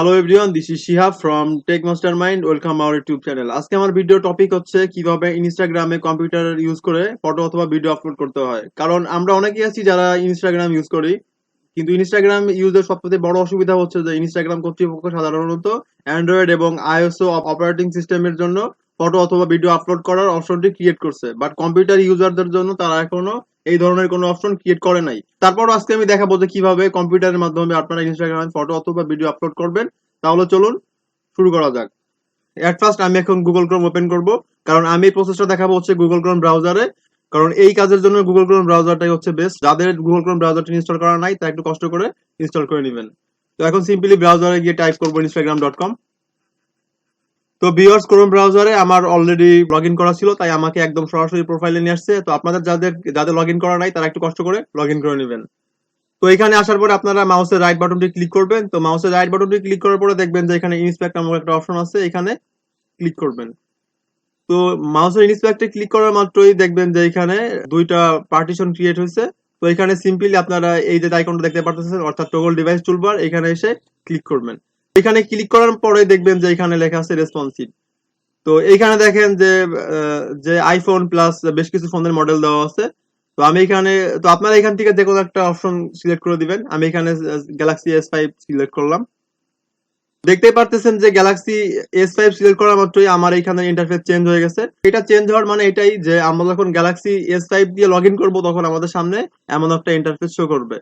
Hello everyone, this is Shehab from Tech Mastermind. Welcome our YouTube channel. আজকে আমার video topic হচ্ছে কিভাবে ইনস্টাগ্রামে কম্পিউটার ইউজ করে ফটো অথবা ভিডিও আপলোড করতে হয়। কারণ আমরা অনেকেই আছি যারা ইনস্টাগ্রাম ইউজ করি, কিন্তু ইনস্টাগ্রাম ইউজের সবচেয়ে বড় অসুবিধা হচ্ছে যে ইনস্টাগ্রাম কর্তৃপক্ষ সাধারণত অ্যান্ড্রয়েড এবং আইওএস অপারেটিং সিস্টেমের জন্য ফটো অথবা ভিডিও আপলোড করার অপশনটি ক্রিয়েট করছে, বাট কম্পিউটার ইউজারদের জন্য তারা এখনো এই ধরনের কোনো অপশন ক্রিয়েট করে নাই। তারপর আজকে আমি দেখাবো যে কিভাবে কম্পিউটারের মাধ্যমে আপনারা ইনস্টাগ্রামে ফটো অথবা ভিডিও আপলোড করবেন। তাহলে চলুন শুরু করা যাক। এট ফার্স্ট আমি এখন গুগল ক্রোম ওপেন করব, কারণ আমি এই প্রসেসটা দেখাবো হচ্ছে গুগল ক্রোম ব্রাউজারে। কারণ এই কাজের জন্য গুগল ক্রোম ব্রাউজারটাই হচ্ছে বেস্ট। যাদের গুগল ক্রোম ব্রাউজারটি ইনস্টল করা নাই তারা একটু কষ্ট করে ইনস্টল করে নেবেন। তো এখন সিম্পলি ব্রাউজারে গিয়ে টাইপ করবো instagram.com। তো ভিউয়ার্স, ক্রোম ব্রাউজারে আমার অলরেডি লগইন করা ছিল, তাই আমাকে একদম সরাসরি প্রোফাইলে নিয়ে আসছে। তো আপনাদের যাদের লগইন করা নাই তারা একটু কষ্ট করে লগইন করে নেবেন। তো এখানে আসার পরে আপনারা মাউসের রাইট বাটনটি ক্লিক করবেন। তো মাউসের রাইট বাটনটি ক্লিক করার পরে দেখবেন যে এখানে ইন্সপেক্ট নামক একটা অপশন আছে, এখানে ক্লিক করবেন। তো মাউসের ইন্সপেক্টে ক্লিক করার মাত্রই দেখবেন যে এখানে দুইটা পার্টিশন ক্রিয়েট হয়েছে। তো এখানে সিম্পলি আপনারা এই যে আইকনটা দেখতে পাচ্ছেন, অর্থাৎ টগল ডিভাইস টুলবার, এখানে এসে ক্লিক করবেন। এখানে ক্লিক করার পরে দেখবেন যে এখানে লেখা আছে রেসপন্সিভ। তো এইখানে দেখেন যে আইফোন প্লাস বেশ কিছু ফোনের মডেল দেওয়া আছে। তো আমি এখানে, তো আপনারা এখান থেকে যে কোনো একটা অপশন সিলেক্ট করে দিবেন। আমি এখানে গ্যালাক্সি S5 সিলেক্ট করলাম। দেখতেই পারতেছেন যে গ্যালাক্সি S5 সিলেক্ট করা মাত্রই আমার এখানে ইন্টারফেস চেঞ্জ হয়ে গেছে। এটা চেঞ্জ হওয়ার মানে এটাই যে আমরা যখন গ্যালাক্সি S5 দিয়ে লগ ইন করবো তখন আমাদের সামনে এমন একটা ইন্টারফেস শো করবে।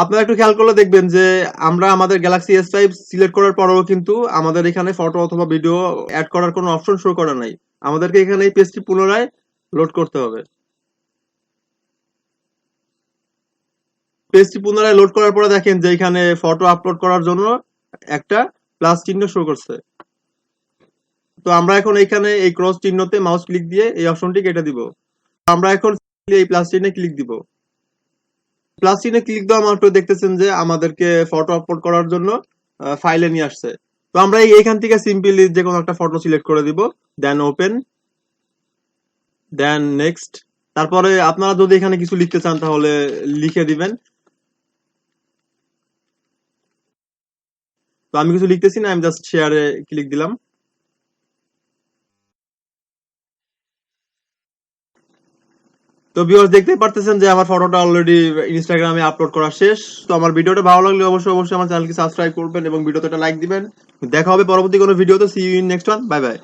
আপনারা একটু খেয়াল করলে দেখবেন যে আমরা আমাদের গ্যালাক্সি S5 সিলেক্ট করার পরেও কিন্তু আমাদের এখানে ফটো অথবা ভিডিও অ্যাড করার কোনো অপশন শো করা নাই। আমাদেরকে এখানে এই পেজটি পুনরায় লোড করতে হবে। পেজটি পুনরায় লোড করার পরে দেখেন যে এখানে ফটো আপলোড করার জন্য একটা প্লাস চিহ্ন শো করছে। তো আমরা এখন এখানে এই ক্রস চিহ্নতে মাউস ক্লিক দিয়ে এই অপশনটি কেটে দিব। আমরা এখন এই প্লাস চিহ্নে ক্লিক দিব। প্লাস চিহ্নে ক্লিক দেওয়া মাত্র দেখতেছেন যে আমাদেরকে ফটো আপলোড করার জন্য ফাইলে নিয়ে আসছে। তো আমরা এইখান থেকে সিম্পলি যে কোনো একটা ফটো সিলেক্ট করে দিব, দেন ওপেন, দেন নেক্সট। তারপরে আপনারা যদি এখানে কিছু লিখতে চান তাহলে লিখে দিবেন। তো আমি কিছু লিখতেছি না, আমি জাস্ট শেয়ারে ক্লিক দিলাম। তো ভিউয়ার্স, দেখতে পারতেছেন যে আমার ফটোটা অলরেডি ইনস্টাগ্রামে আপলোড করা শেষ। তো আমার ভিডিওটা ভালো লাগলে অবশ্যই আমার চ্যানেলকে সাবস্ক্রাইব করবেন এবং ভিডিওতে একটা লাইক দিবেন। দেখা হবে পরবর্তী কোনো ভিডিওতে। See you in next one. Bye by.